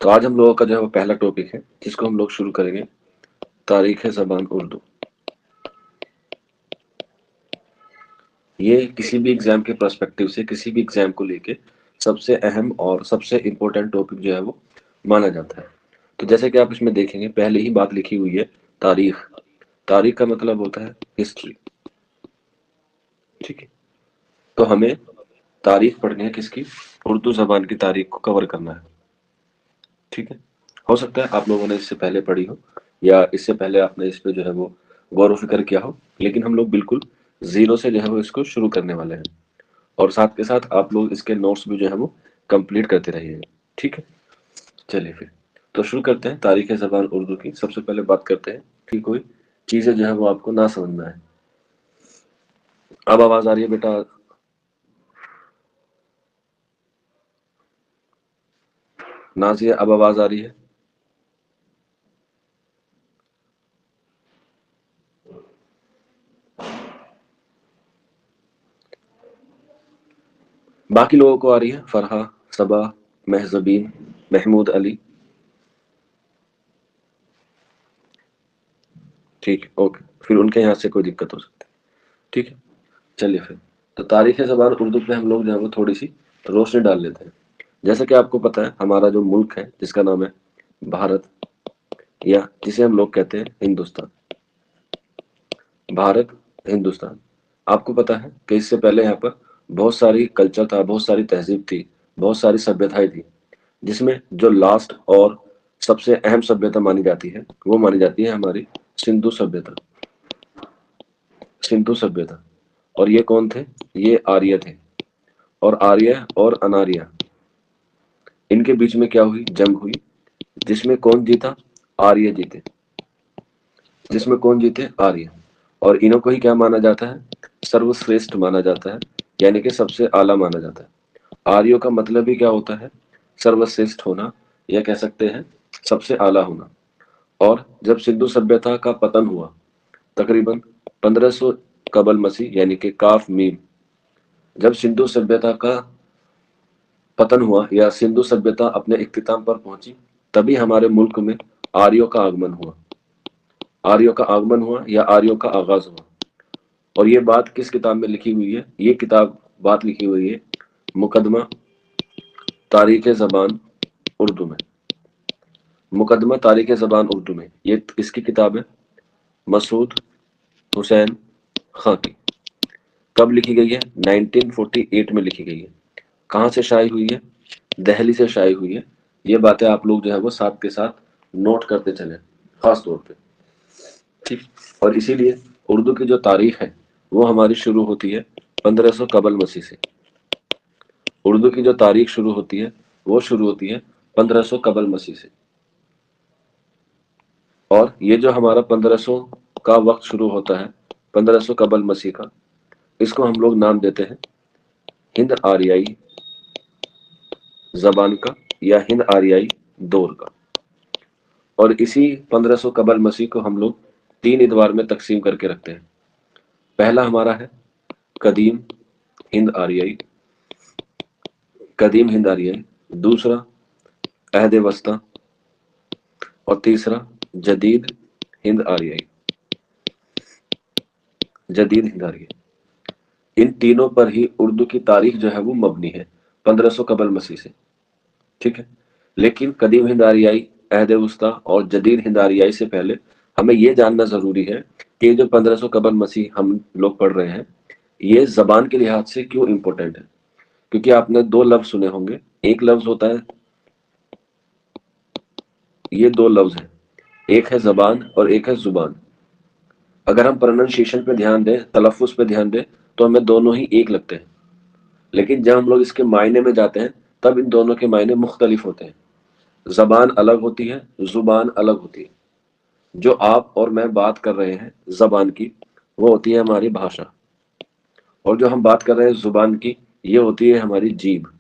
तो आज हम लोगों का जो है वो पहला टॉपिक है जिसको हम लोग शुरू करेंगे, तारीख ज़बान उर्दू। ये किसी भी एग्जाम के पर्सपेक्टिव से, किसी भी एग्जाम को लेके सबसे अहम और सबसे इम्पोर्टेंट टॉपिक जो है वो माना जाता है। तो जैसे कि आप इसमें देखेंगे, पहले ही बात लिखी हुई है तारीख। तारीख का मतलब होता है हिस्ट्री, ठीक है। तो हमें तारीख पढ़नी है किसकी? उर्दू ज़बान की तारीख को कवर करना है, ठीक है। हो सकता है आप लोगों ने इससे पहले पढ़ी हो या इससे पहले आपने इस पे जो है वो गौर व फिक्र किया हो, लेकिन हम लोग बिल्कुल ज़ीरो से जो है वो इसको शुरू करने वाले हैं। और साथ के साथ आप लोग इसके नोट्स भी जो है वो कंप्लीट करते रहिए, ठीक है। चलिए फिर तो शुरू करते हैं तारीख ज़बान उर्दू की। सबसे पहले बात करते हैं कि कोई चीज़ें जो है वो आपको ना समझ में आए। अब आवाज़ आ रही है बेटा? नाज़िया, अब आवाज़ आ रही है? बाकी लोगों को आ रही है? फरहा, सबा, महजबीन, महमूद अली? ठीक है, ओके। फिर उनके यहाँ से कोई दिक्कत हो सकती है, ठीक है। चलिए फिर तो तारीख ज़बान उर्दू पे हम लोग जो है वो थोड़ी सी रोशनी डाल लेते हैं। जैसे कि आपको पता है, हमारा जो मुल्क है जिसका नाम है भारत, या जिसे हम लोग कहते हैं हिंदुस्तान, भारत, हिंदुस्तान। आपको पता है कि इससे पहले यहाँ पर बहुत सारी कल्चर था, बहुत सारी तहजीब थी, बहुत सारी सभ्यताएं थी, जिसमें जो लास्ट और सबसे अहम सभ्यता मानी जाती है वो मानी जाती है हमारी सिंधु सभ्यता। सिंधु सभ्यता। और ये कौन थे? ये आर्य थे। और आर्य और अनार्य, इनके बीच में क्या हुई? जंग हुई, जिसमें कौन जीता? आर्य जीते। जिसमें कौन जीते? आर्य। और इन्हों को ही क्या माना जाता है? सर्वश्रेष्ठ माना जाता है, यानी कि सबसे आला माना जाता है। आर्यों का मतलब ही क्या होता है? सर्वश्रेष्ठ होना, या कह सकते हैं सबसे आला होना। और जब सिंधु सभ्यता का पतन हुआ, तकरीबन 1500 कबल मसीह, यानी कि काफ मीम, जब सिंधु सभ्यता का पतन हुआ या सिंधु सभ्यता अपने इख्तिताम पर पहुंची, तभी हमारे मुल्क में आर्यों का आगमन हुआ। आर्यों का आगमन हुआ या आर्यों का आगाज हुआ। और ये बात किस किताब में लिखी हुई है? ये किताब बात लिखी हुई है मुकदमा तारीख ज़बान उर्दू में। मुकदमा तारीख ज़बान उर्दू में, ये किसकी किताब है? मसूद हुसैन खां की। कब लिखी गई है? 1948 में लिखी गई है। कहाँ से शाये हुई है? दहली से शाये हुई है। ये बातें आप लोग जो है वो साथ के साथ नोट करते चले, खास तौर पे, ठीक। और इसीलिए उर्दू की जो तारीख है वो हमारी शुरू होती है 1500 कबल मसीह से। उर्दू की जो तारीख शुरू होती है वो शुरू होती है 1500 कबल मसीह से। और ये जो हमारा 1500 का वक्त शुरू होता है, 1500 कबल मसीह का, इसको हम लोग नाम देते हैं हिंद आर्याई जबान का, या हिंद आर्याई दौर का। और इसी 1500 कबल मसीह को हम लोग तीन इतवार में तकसीम करके रखते हैं। पहला हमारा है कदीम हिंद आर्याई, कदीम हिंद आर्याई। दूसरा अहद वस्ता। और तीसरा जदीद हिंद आर्याई, जदीद हिंद आर्याई। इन तीनों पर ही उर्दू की तारीख जो है वो मबनी है 1500 कबल मसीह से, ठीक है। लेकिन कदीम हिंद आर्याई, अहद वस्ता और जदीद हिंद आर्याई से पहले हमें यह जानना जरूरी है कि जो 1500 कबल मसीह हम लोग पढ़ रहे हैं, ये जबान के लिहाज से क्यों इंपॉर्टेंट है। क्योंकि आपने दो लफ्ज सुने होंगे, एक लफ्ज होता है, ये दो लफ्ज है, एक है जबान और एक है जुबान। अगर हम प्रोनाउंसिएशन पे ध्यान दें, तलफ़ुज़ पे ध्यान दें, तो हमें दोनों ही एक लगते हैं। लेकिन जब हम लोग इसके मायने में जाते हैं, तब इन दोनों के मायने मुख्तलिफ होते हैं। जबान अलग होती है, जुबान अलग होती है। जो आप और मैं बात कर रहे हैं जबान की, वो होती है हमारी भाषा। और जो हम बात कर रहे हैं जुबान की, ये होती है हमारी जीभ।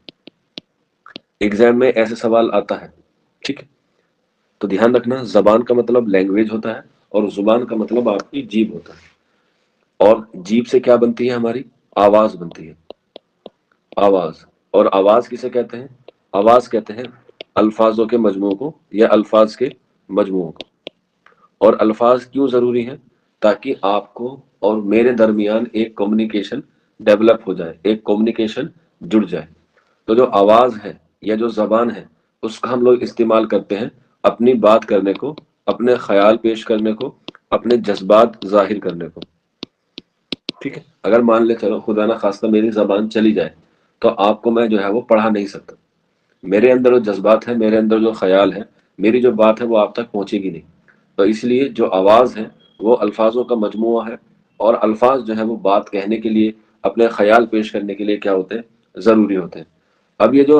एग्जाम में ऐसे सवाल आता है, ठीक है। तो ध्यान रखना, जबान का मतलब लैंग्वेज होता है और जुबान का मतलब आपकी जीभ होता है। और जीभ से क्या बनती है? हमारी आवाज बनती है, आवाज। और आवाज किसे कहते हैं? आवाज कहते हैं अल्फाजों के मजमू को या अल्फाज के मजमू को। और अल्फाज क्यों जरूरी है? ताकि आपको और मेरे दरमियान एक कम्युनिकेशन डेवलप हो जाए, एक कम्युनिकेशन जुड़ जाए। तो जो आवाज है या जो जबान है, उसका हम लोग इस्तेमाल करते हैं अपनी बात करने को, अपने ख्याल पेश करने को, अपने जज्बात जाहिर करने को। ठीक है, अगर मान ले चलो खुदा ना खास्ता मेरी जबान चली जाए, तो आपको मैं जो है वो पढ़ा नहीं सकता। मेरे अंदर जो जज्बात है, मेरे अंदर जो ख्याल है, मेरी जो बात है वो आप तक पहुंचेगी नहीं। तो इसलिए जो आवाज है वो अल्फाजों का मजमुआ है, और अल्फाज जो है वो बात कहने के लिए, अपने ख्याल पेश करने के लिए क्या होते हैं? जरूरी होते हैं। अब ये जो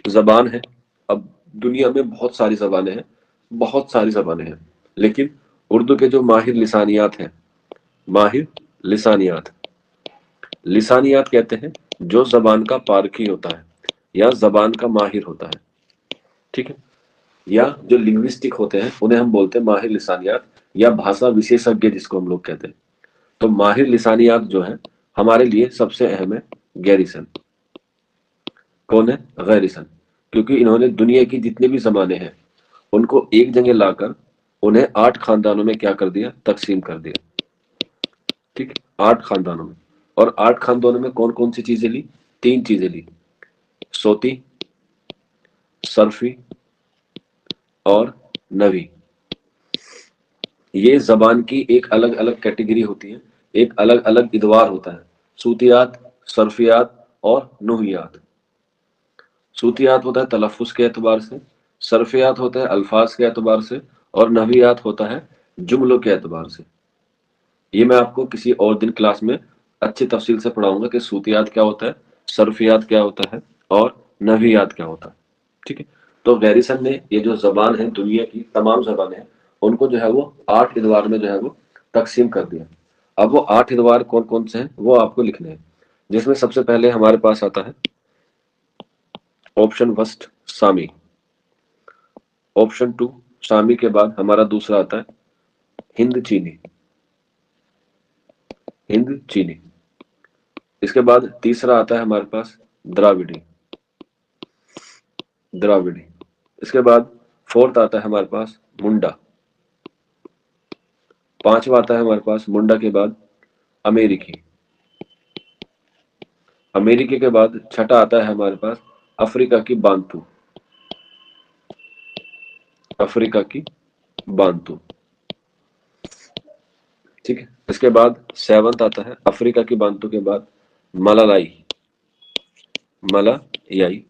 जबान है, अब दुनिया में बहुत सारी जबानें हैं, बहुत सारी जबानें हैं, लेकिन उर्दू के जो माहिर लिसानियात हैं, माहिर लिसानियात, लिसानियात कहते हैं जो जबान का पारखी होता है या जबान का माहिर होता है। ठीक है, या जो लिंग्विस्टिक होते हैं उन्हें हम बोलते हैं माहिर लिसानियात, या भाषा विशेषज्ञ जिसको हम लोग कहते हैं। तो माहिर लिसानियात जो है हमारे लिए सबसे अहम है गैरिसन। कौन है? गैरिसन। क्योंकि इन्होंने दुनिया की जितने भी जमाने हैं उनको एक जगह लाकर उन्हें 8 खानदानों में क्या कर दिया? तकसीम कर दिया। ठीक है, 8 खानदानों में। और 8 खानदानों में कौन कौन सी चीजें ली? 3 चीजें ली, सोती, सरफी और नवी। ये जबान की एक अलग अलग कैटेगरी होती है, एक अलग अलग इदवार होता है। सूतियात, सरफियात और नुहियात। सूतियात होता है तलफ़ुज़ के एतबार से, सरफियात होता है अल्फाज के एतबार से, और नहवियात होता है जुमलों के एतबार से। ये मैं आपको किसी और दिन क्लास में अच्छी तफसील से पढ़ाऊंगा कि सूतियात क्या होता है, सरफियात क्या होता है और नहवियात क्या होता है। ठीक है, तो गैरिसन ने ये जो जबान है, दुनिया की तमाम जबानें हैं, उनको जो है वो 8 इदवार में जो है वो तकसीम कर दिया। अब वो 8 इदवार कौन कौन से हैं वो आपको लिखने हैं, जिसमें सबसे पहले हमारे पास आता है ऑप्शन फर्स्ट सामी। ऑप्शन 2 सामी के बाद हमारा दूसरा आता है हिंद चीनी। हिंद चीनी। इसके बाद तीसरा आता है हमारे पास द्राविडी। द्राविडी। इसके बाद फोर्थ आता है हमारे पास मुंडा। पांचवा आता है हमारे पास मुंडा के बाद अमेरिकी। अमेरिकी के बाद छठा आता है हमारे पास अफ्रीका की बांतू। अफ्रीका की बांतू। ठीक है, इसके बाद सेवंथ आता है अफ्रीका की बांतू के बाद मलालाई। मलायाई।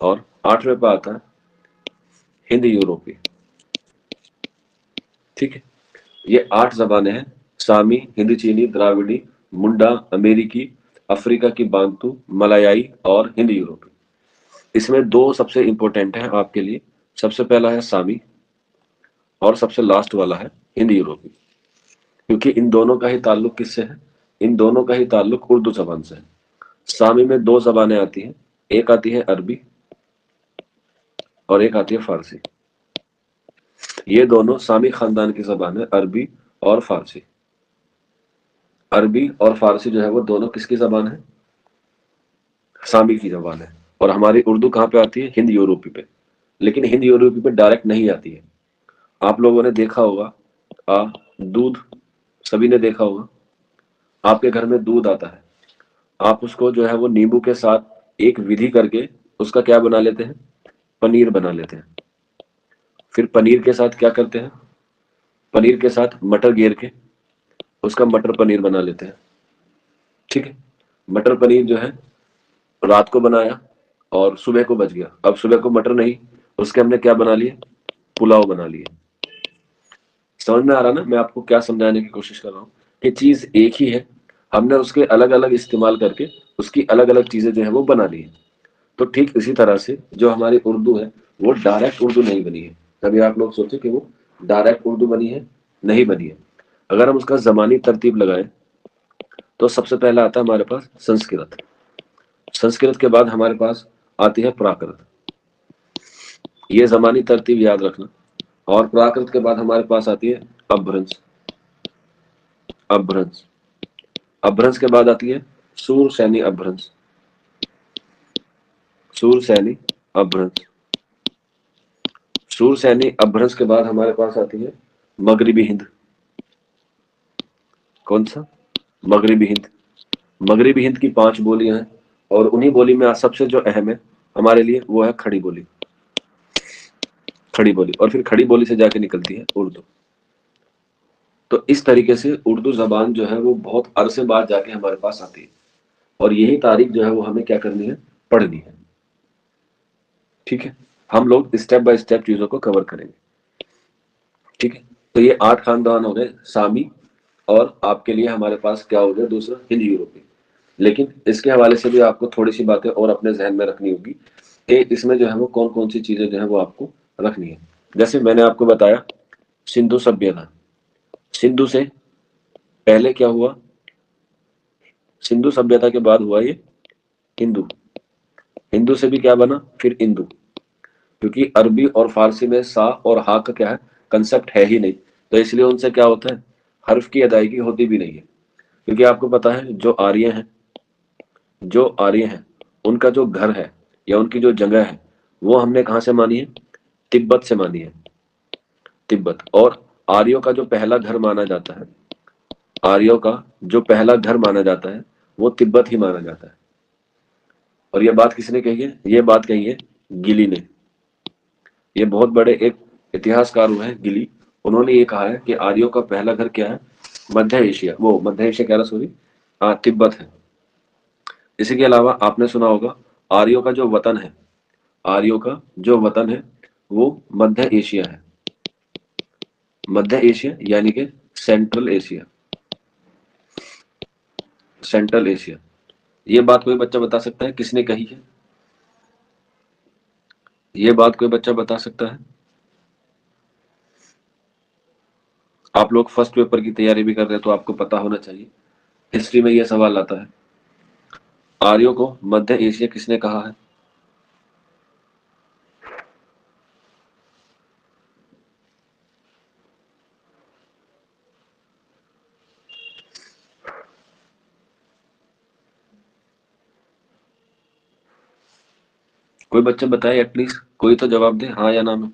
और 8वें पे आता है हिंद यूरोपी। ठीक है, ये 8 जबानें हैं, सामी, हिंद चीनी, द्राविडी, मुंडा, अमेरिकी, अफ्रीका की बांतू, मलायाई और हिंद यूरोपी। इसमें 2 सबसे इंपॉर्टेंट हैं आपके लिए। सबसे पहला है सामी और सबसे लास्ट वाला है हिंद यूरोपी। क्योंकि इन दोनों का ही ताल्लुक किससे है? इन दोनों का ही ताल्लुक उर्दू जबान से है। सामी में 2 जबानें आती हैं, एक आती है अरबी और एक आती है फारसी। ये दोनों सामी खानदान की जबान है, अरबी और फारसी। अरबी और फारसी जो है वो दोनों किसकी जबान है? सामी की जबान है। और हमारी उर्दू कहाँ पे आती है? हिंद यूरोपी पे। लेकिन हिंद यूरोपी पे डायरेक्ट नहीं आती है। आप लोगों ने देखा होगा दूध, सभी ने देखा होगा, आपके घर में दूध आता है, आप उसको जो है वो नींबू के साथ एक विधि करके उसका क्या बना लेते हैं? पनीर बना लेते हैं। फिर पनीर के साथ क्या करते हैं? पनीर के साथ मटर गेर के उसका मटर पनीर बना लेते हैं। ठीक है, मटर पनीर जो है रात को बनाया और सुबह को बच गया। अब सुबह को मटर नहीं, उसके हमने क्या बना लिए? पुलाव बना लिए। समझ में आ रहा ना मैं आपको क्या समझाने की कोशिश कर रहा हूँ? कि चीज एक ही है, हमने उसके अलग अलग इस्तेमाल करके उसकी अलग अलग चीजें जो है वो बना ली है। तो ठीक इसी तरह से जो हमारी उर्दू है वो डायरेक्ट उर्दू नहीं बनी है। कभी आप लोग सोचे कि वो डायरेक्ट उर्दू बनी है? नहीं बनी है। अगर हम उसका जमानी तरतीब लगाएं तो सबसे पहला आता है हमारे पास संस्कृत। संस्कृत के बाद हमारे पास आती है प्राकृत। ये जमानी तरतीब याद रखना। और प्राकृत के बाद हमारे पास आती है अपभ्रंश। अपभ्रंश। अपभ्रंश के बाद आती है सूर सैनी अपभ्रंश। सूर सैनी अपभ्रंश। सूरसैनी अपभ्रंश के बाद हमारे पास आती है मगरिबी हिंद। कौन सा? मगरिबी हिंद। मगरिबी हिंद की 5 बोलियां हैं और उन्हीं बोली में आज सबसे जो अहम है हमारे लिए वो है खड़ी बोली। खड़ी बोली, और फिर खड़ी बोली से जाके निकलती है उर्दू। तो इस तरीके से उर्दू जबान जो है वो बहुत अरसे बाद जाके हमारे पास आती है, और यही तारीख जो है वो हमें क्या करनी है, पढ़नी है। ठीक है, हम लोग स्टेप बाय स्टेप चीजों को कवर करेंगे। ठीक है, तो ये 8 खानदान हो गए सामी, और आपके लिए हमारे पास क्या हो गया दूसरा, हिंद यूरोपी। लेकिन इसके हवाले से भी आपको थोड़ी सी बातें और अपने जहन में रखनी होगी कि इसमें जो है वो कौन कौन सी चीजें जो है वो आपको रखनी है। जैसे मैंने आपको बताया सिंधु सभ्यता, सिंधु से पहले क्या हुआ, सिंधु सभ्यता के बाद हुआ ये हिंदू, हिंदू से भी क्या बना फिर इंदु, क्योंकि अरबी और फारसी में सा और हा का क्या है, कंसेप्ट है ही नहीं, तो इसलिए उनसे क्या होता है, हर्फ की अदायगी होती भी नहीं है। क्योंकि आपको पता है जो आर्य हैं, जो आर्य हैं उनका जो घर है या उनकी जो जगह है वो हमने कहाँ से मानी है, तिब्बत से मानी है, तिब्बत। और आर्यों का जो पहला घर माना जाता है, आर्यों का जो पहला घर माना जाता है वो तिब्बत ही माना जाता है। और ये बात किसने कही है, ये बात कही है गिली ने। ये बहुत बड़े एक इतिहासकार हुए हैं गिली, उन्होंने ये कहा है कि आर्यों का पहला घर क्या है, मध्य एशिया, वो मध्य एशिया कह रहा सॉरी, तिब्बत है। इसी के अलावा आपने सुना होगा आर्यों का जो वतन है, आर्यों का जो वतन है वो मध्य एशिया है, मध्य एशिया यानी कि सेंट्रल एशिया, सेंट्रल एशिया। ये बात कोई बच्चा बता सकता है किसने कही है, ये बात कोई बच्चा बता सकता है? आप लोग फर्स्ट पेपर की तैयारी भी कर रहे हैं तो आपको पता होना चाहिए, हिस्ट्री में यह सवाल आता है, आर्यों को मध्य एशिया किसने कहा है? कोई बच्चा बताए, एटलीस्ट कोई तो जवाब दे, हाँ या ना में,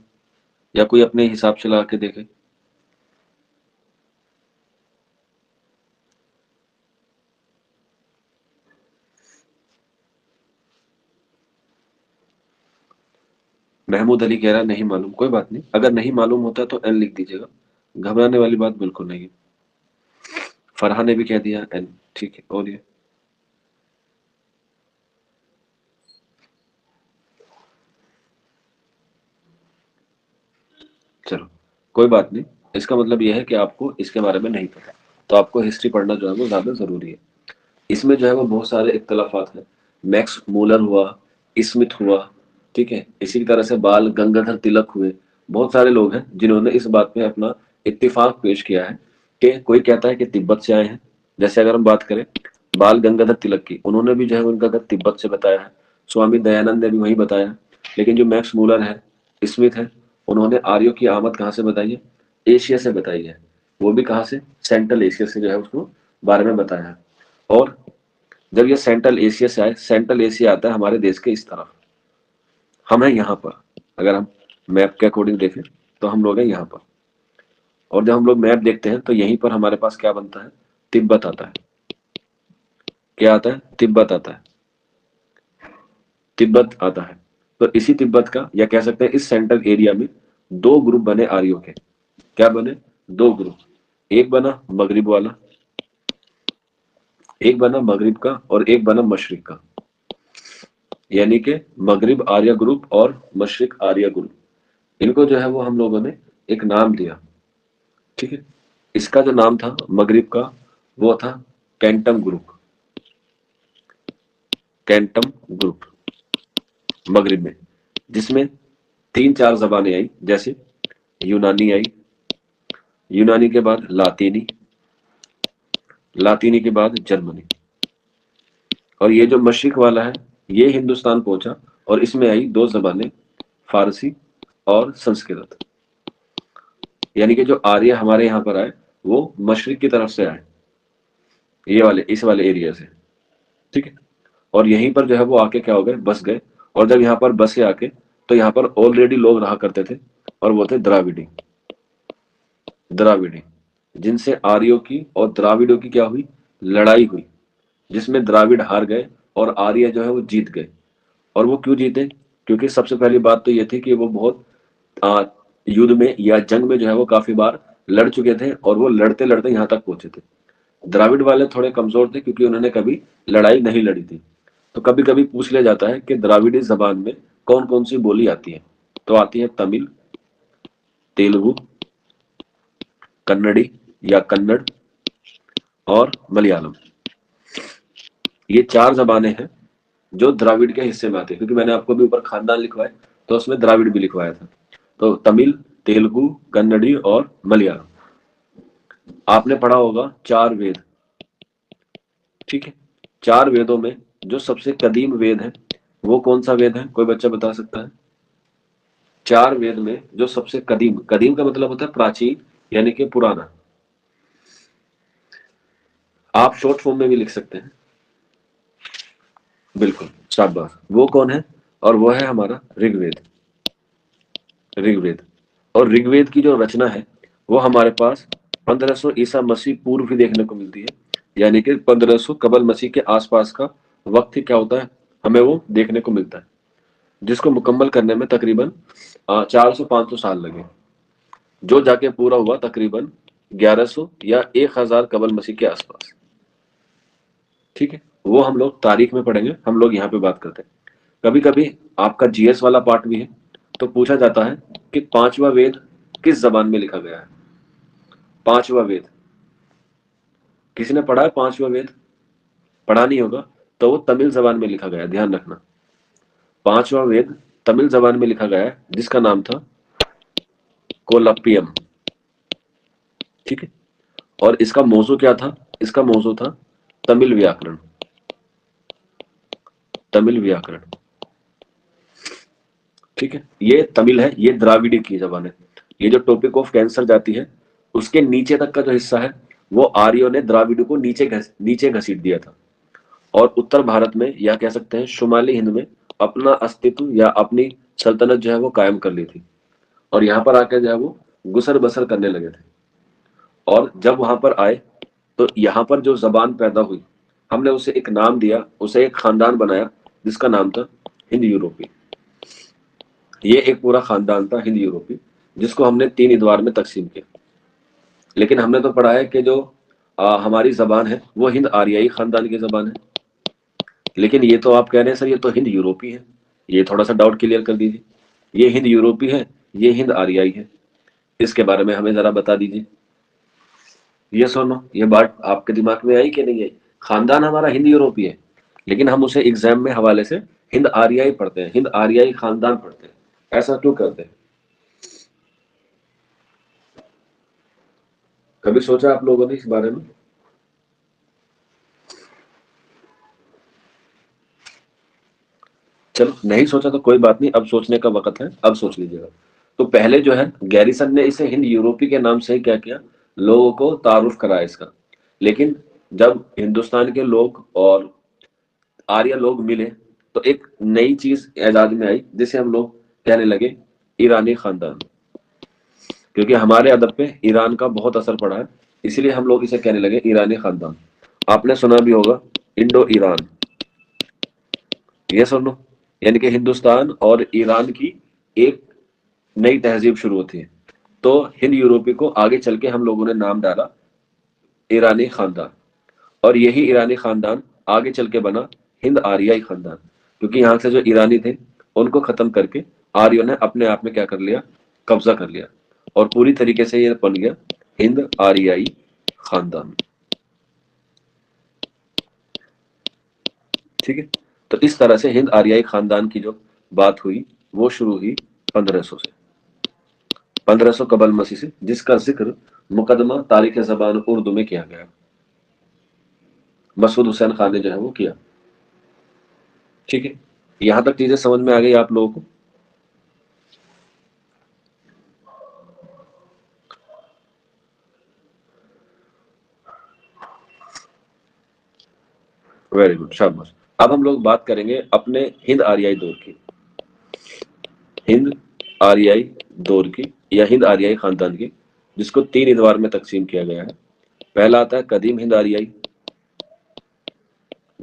या कोई अपने हिसाब से लगा के देखे। महमूद अली कह रहा नहीं मालूम, कोई बात नहीं, अगर नहीं मालूम होता तो एन लिख दीजिएगा, घबराने वाली बात बिल्कुल नहीं है। फरहा ने भी कह दिया एन, ठीक है। और ये चलो कोई बात नहीं, इसका मतलब यह है कि आपको इसके बारे में नहीं पता, तो आपको हिस्ट्री पढ़ना जो है वो ज्यादा जरूरी है। इसमें जो है वो बहुत सारे इख्तलाफात हैं, मैक्स मूलर हुआ, स्मिथ हुआ, ठीक है, इसी तरह से बाल गंगाधर तिलक हुए, बहुत सारे लोग हैं जिन्होंने इस बात पे अपना इत्तिफाक पेश किया है कि कोई कहता है कि तिब्बत से आए हैं। जैसे अगर हम बात करें बाल गंगाधर तिलक की, उन्होंने भी जो है उनका घर तिब्बत से बताया है, स्वामी दयानंद ने भी वही बताया। लेकिन जो मैक्स मूलर है, स्मिथ है, उन्होंने आर्यों की आमद कहाँ से बताई है, एशिया से बताई है, वो भी कहाँ से, सेंट्रल एशिया से जो है उसको बारे में बताया है। और जब ये सेंट्रल एशिया से आए, सेंट्रल एशिया आता है हमारे देश के इस तरफ, हम हैं यहाँ पर, अगर हम मैप के अकॉर्डिंग देखें तो हम लोग हैं यहाँ पर। और जब हम लोग मैप देखते हैं तो यहीं पर हमारे पास क्या बनता है, तिब्बत आता है। क्या आता है, तिब्बत आता है, तिब्बत आता है। तो इसी तिब्बत का, या कह सकते हैं इस सेंट्रल एरिया में 2 ग्रुप बने आर्यों के। क्या बने, 2 ग्रुप, एक बना मगरिब वाला, एक बना मगरिब का और एक बना मशरिक का, यानी कि मगरिब आर्य ग्रुप और मशरिक आर्य ग्रुप। इनको जो है वो हम लोगों ने एक नाम दिया। ठीक है, इसका जो नाम था मगरिब का वो था कैंटम ग्रुप, कैंटम ग्रुप मगरिब में, जिसमें 3-4 जबानें आई, जैसे यूनानी आई, यूनानी के बाद लातीनी, लातीनी के बाद जर्मनी। और ये जो मशरिक वाला है ये हिंदुस्तान पहुंचा और इसमें आई 2 जबानें, फारसी और संस्कृत। यानी कि जो आर्य हमारे यहाँ पर आए वो मशरिक की तरफ से आए, ये वाले इस वाले एरिया से। ठीक है, और यहीं पर जो है वो आके क्या हो गए, बस गए। और जब यहाँ पर बसे आके, तो यहाँ पर ऑलरेडी लोग रहा करते थे, और वो थे द्राविडी। द्राविडी, जिनसे आर्यों की और द्राविडों की क्या हुई, लड़ाई हुई, जिसमें द्राविड हार गए और आर्य जो है वो जीत गए। और वो क्यों जीते, क्योंकि सबसे पहली बात तो ये थी कि वो बहुत आ, युद्ध में या जंग में जो है वो काफी बार लड़ चुके थे और वो लड़ते लड़ते यहाँ तक पहुंचे थे। द्राविड वाले थोड़े कमजोर थे क्योंकि उन्होंने कभी लड़ाई नहीं लड़ी थी। तो कभी कभी पूछ लिया जाता है कि द्राविडी जबान में कौन कौन सी बोली आती है। तो आती है तमिल, तेलुगु, कन्नड़ी या कन्नड़ और मलयालम। ये चार जबानें हैं जो द्राविड के हिस्से में आती है, क्योंकि मैंने आपको भी ऊपर खानदान लिखवाया तो उसमें द्राविड भी लिखवाया था। तो तमिल, तेलुगु, कन्नड़ी और मलयालम। आपने पढ़ा होगा चार वेद, ठीक है। चार वेदों में जो सबसे कदीम वेद है वो कौन सा वेद है, कोई बच्चा बता सकता है? चार वेद में जो सबसे कदीम, कदीम का मतलब होता है प्राचीन यानी कि पुराना। आप शॉर्ट फॉर्म में भी लिख सकते हैं। बिल्कुल, शाबाश। वो कौन है? और वो है हमारा ऋग्वेद। ऋग्वेद। और ऋग्वेद की जो रचना है वो हमारे पास 1500 ईसा मसीह पूर्व भी देखने को मिलती है, यानी कि 1500 कबल मसीह के आसपास का वक्त ही क्या होता है, हमें वो देखने को मिलता है, जिसको मुकम्मल करने में तकरीबन 400-500 साल लगे, जो जाके पूरा हुआ तकरीबन 1100 या 1000 कबल मसीह के आसपास। ठीक है, वो हम लोग तारीख में पढ़ेंगे, हम लोग यहाँ पे बात करते हैं। कभी कभी आपका जीएस वाला पार्ट भी है, तो पूछा जाता है कि पांचवा वेद किस जबान में लिखा गया है। पांचवा वेद किसी ने पढ़ा है? पांचवा वेद पढ़ा नहीं होगा तो वो तमिल जबान में लिखा गया है, ध्यान रखना। पांचवा वेद तमिल जबान में लिखा गया है, जिसका नाम था कोलप्पियम। ठीक है, और इसका मौजू क्या था? इसका मौजू था तमिल व्याकरण। तमिल व्याकरण, ठीक है। ये तमिल है, ये द्राविड़ी की जबान है। ये जो टॉपिक ऑफ कैंसर जाती है उसके नीचे तक का जो हिस्सा है वो आर्यों ने द्राविड़ को नीचे घसीट दिया था, और उत्तर भारत में या कह सकते हैं शुमाली हिंद में अपना अस्तित्व या अपनी सल्तनत जो है वो कायम कर ली थी, और यहाँ पर आकर जो है वो गुसर बसर करने लगे थे। और जब वहां पर आए तो यहाँ पर जो जबान पैदा हुई, हमने उसे एक नाम दिया, उसे एक खानदान बनाया जिसका नाम था हिंद यूरोपी। ये एक पूरा खानदान था हिंद यूरोपी, जिसको हमने 3 इतवार में तकसीम किया। लेकिन हमने तो पढ़ा है कि जो हमारी जबान है वो हिंद आर्याई खानदान की जबान है। लेकिन ये तो आप कह रहे हैं सर ये तो हिंद यूरोपी है, ये थोड़ा सा डाउट क्लियर कर दीजिए। ये हिंद यूरोपी है, ये हिंद आर्याई है, इसके बारे में हमें जरा बता दीजिए। ये सुनो, ये बात आपके दिमाग में आई कि नहीं आई? खानदान हमारा हिंद यूरोपी है, लेकिन हम उसे एग्जाम में हवाले से हिंद आर्याई पढ़ते हैं, हिंद आर्याई खानदान पढ़ते हैं। ऐसा क्यों करते हैं? कभी सोचा आप लोगों ने इस बारे में? चलो नहीं सोचा तो कोई बात नहीं, अब सोचने का वक्त है, अब सोच लीजिएगा। तो पहले जो है गैरिसन ने इसे हिंद यूरोपी के नाम से ही क्या किया, लोगों को तारुफ कराया इसका। लेकिन जब हिंदुस्तान के लोग और आर्य लोग मिले तो एक नई चीज एजाज में आई, जिसे हम लोग कहने लगे ईरानी खानदान, क्योंकि हमारे अदब पे ईरान का बहुत असर पड़ा है, इसलिए हम लोग इसे कहने लगे ईरानी खानदान। आपने सुना भी होगा इंडो ईरान, ये सुनो, यानी कि हिंदुस्तान और ईरान की एक नई तहजीब शुरू होती है। तो हिंद यूरोपी को आगे चल के हम लोगों ने नाम डाला ईरानी खानदान, और यही ईरानी खानदान आगे चल के बना हिंद आर्याई खानदान, क्योंकि यहाँ से जो ईरानी थे उनको खत्म करके आर्यों ने अपने आप में क्या कर लिया, कब्जा कर लिया, और पूरी तरीके से ये बन गया हिंद आर्याई खानदान। ठीक है, तो इस तरह से हिंद आर्याई खानदान की जो बात हुई वो शुरू हुई 1500 से, 1500 कबल मसीह से, जिसका जिक्र मुकदमा तारीख ज़बान उर्दू में किया गया, मसूद हुसैन खान ने जो है वो किया। ठीक है, यहां तक चीजें समझ में आ गई आप लोगों को? वेरी गुड, शाबाश। अब हम लोग बात करेंगे अपने हिंद आर्याई दौर की। हिंद आर्याई दौर की या हिंद आर्याई खानदान की, जिसको 3 इतवार में तकसीम किया गया है। पहला आता है कदीम हिंद आर्याई,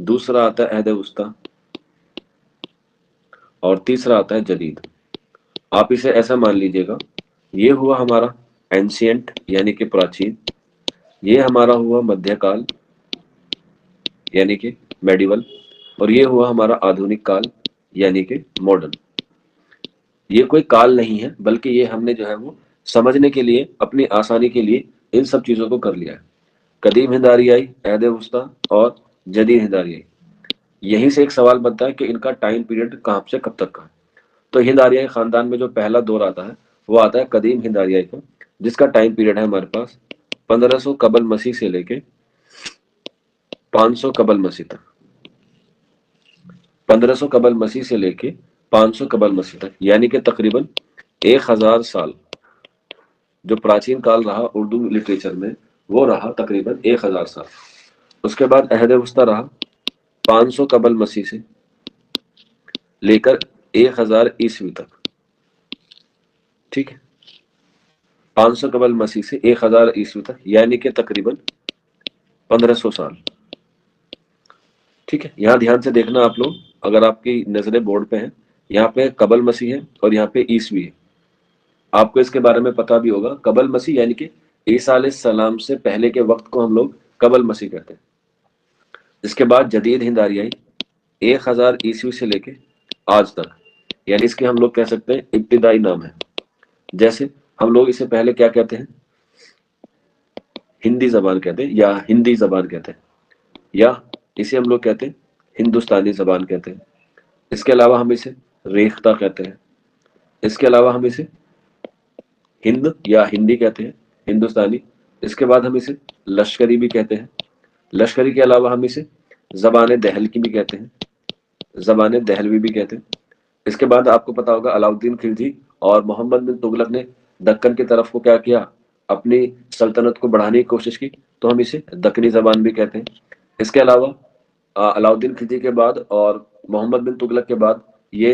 दूसरा आता है अहद वुस्ता, और तीसरा आता है जदीद। आप इसे ऐसा मान लीजिएगा, ये हुआ हमारा एंशियंट यानी कि प्राचीन, ये हमारा हुआ मध्यकाल यानी कि मेडिवल, और ये हुआ हमारा आधुनिक काल यानी कि मॉडर्न। ये कोई काल नहीं है, बल्कि ये हमने जो है वो समझने के लिए, अपनी आसानी के लिए इन सब चीजों को कर लिया है। कदीम हिंद आर्याई, अहद वुस्ता और जदीद हिंद आर्याई। यहीं से एक सवाल बनता है कि इनका टाइम पीरियड कहाँ से कब तक का है। तो हिंद आर्याई खानदान में जो पहला दौर आता है वो आता है कदीम हिंद आर्याई का, जिसका टाइम पीरियड है हमारे पास 1500 कबल मसीह से लेके 500 कबल मसीह तक। 1500 कबल मसीह से लेके 500 कबल मसीह तक, यानी कि तकरीबन 1000 साल जो प्राचीन काल रहा उर्दू लिटरेचर में, वो रहा तकरीबन 1000 साल। उसके बाद अहद वस्ता रहा 500 कबल मसीह से लेकर 1000 ईस्वी तक। ठीक है, 500 कबल मसीह से 1000 ईस्वी तक, यानी कि तकरीबन 1500 साल। ठीक है, यहाँ ध्यान से देखना आप लोग, अगर आपकी नजरें बोर्ड पे हैं, यहाँ पे कबल मसीह है और यहाँ पे ईस्वी है। आपको इसके बारे में पता भी होगा, कबल मसीह यानी कि ईसा अलैहिस्सलाम से पहले के वक्त को हम लोग कबल मसीह कहते हैं। इसके बाद जदीद हिंद आर्याई 1000 ईस्वी से लेके आज तक, यानी इसके हम लोग कह सकते हैं इब्तिदाई नाम है। जैसे हम लोग इसे पहले क्या कहते हैं, हिंदी जबान कहते हैं या हिंदी जबान कहते हैं, या इसे हम लोग कहते हैं हिंदुस्तानी जबान कहते हैं। इसके अलावा हम इसे रेख्ता कहते हैं। इसके अलावा हम इसे हिंद या हिंदी कहते हैं, हिंदुस्तानी। इसके बाद हम इसे लश्करी भी कहते हैं। लश्करी के अलावा हम इसे जबान दहल की भी कहते हैं, जबान दहलवी भी कहते हैं। इसके बाद आपको पता होगा अलाउद्दीन खिलजी और मोहम्मद बिन तुगलक ने दक्कन की तरफ को क्या किया, अपनी सल्तनत को बढ़ाने की कोशिश की, तो हम इसे दक्कनी जबान भी कहते हैं। इसके अलावा अलाउद्दीन खिलजी के बाद और मोहम्मद बिन तुगलक के बाद ये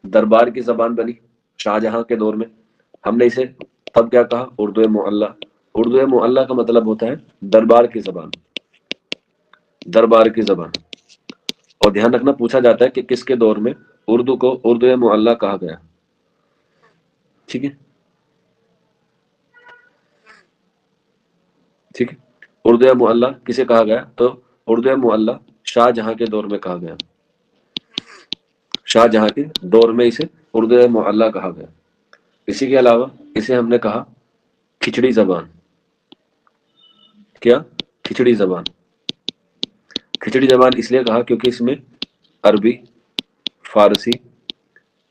दरबार की जबान बनी शाहजहां के दौर में। हमने इसे तब क्या कहा, उर्दू मुअल्ला। उर्दू मुअल्ला का मतलब होता है दरबार की जबान, दरबार की जबान। और ध्यान रखना, पूछा जाता है कि किसके दौर में उर्दू को उर्दू मुअल्ला कहा गया। ठीक है, ठीक है, उर्दू मुअल्ला किसे कहा गया, तो उर्दू मुअल्ला शाहजहां के दौर में कहा गया। शाहजहां के दौर में इसे उर्दू मुअल्ला कहा गया। इसी के अलावा इसे हमने कहा खिचड़ी जबान। क्या, खिचड़ी जबान। खिचड़ी जबान इसलिए कहा क्योंकि इसमें अरबी, फारसी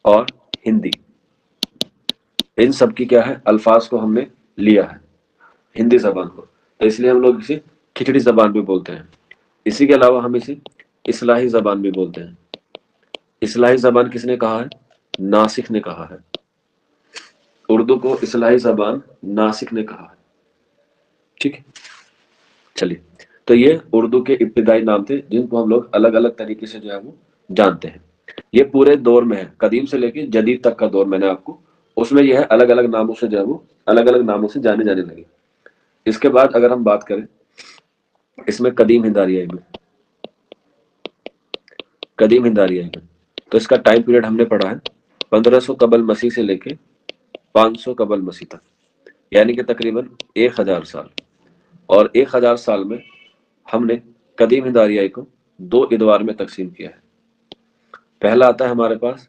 और हिंदी, इन सब की क्या है, अल्फाज को हमने लिया है हिंदी जबान को, तो इसलिए हम लोग इसे खिचड़ी जबान भी बोलते हैं। इसी के अलावा हम इसे इस्लाही जबान भी बोलते हैं। इस्लाही जबान किसने कहा है, नासिक ने कहा है। उर्दू को इस्लाही जबान नासिक ने कहा है। ठीक है, चलिए, तो ये उर्दू के इब्तिदाई नाम थे, जिनको हम लोग अलग अलग तरीके से जो है वो जानते हैं। ये पूरे दौर में है, कदीम से लेके जदीद तक का दौर मैंने आपको, उसमें यह है अलग अलग नामों से जो है वो अलग अलग नामों से जाने जाने लगे। इसके बाद अगर हम बात करें इसमें कदीम हिंद आर्याई में, कदीम हिंद आर्याई में, तो इसका टाइम पीरियड हमने पढ़ा है 1500 कबल मसीह से लेके 500 कबल मसीह तक, यानी कि तकरीबन 1000 साल। और 1000 साल में हमने कदीम हिंद आर्याई को 2 इतवार में तकसीम किया है। पहला आता है हमारे पास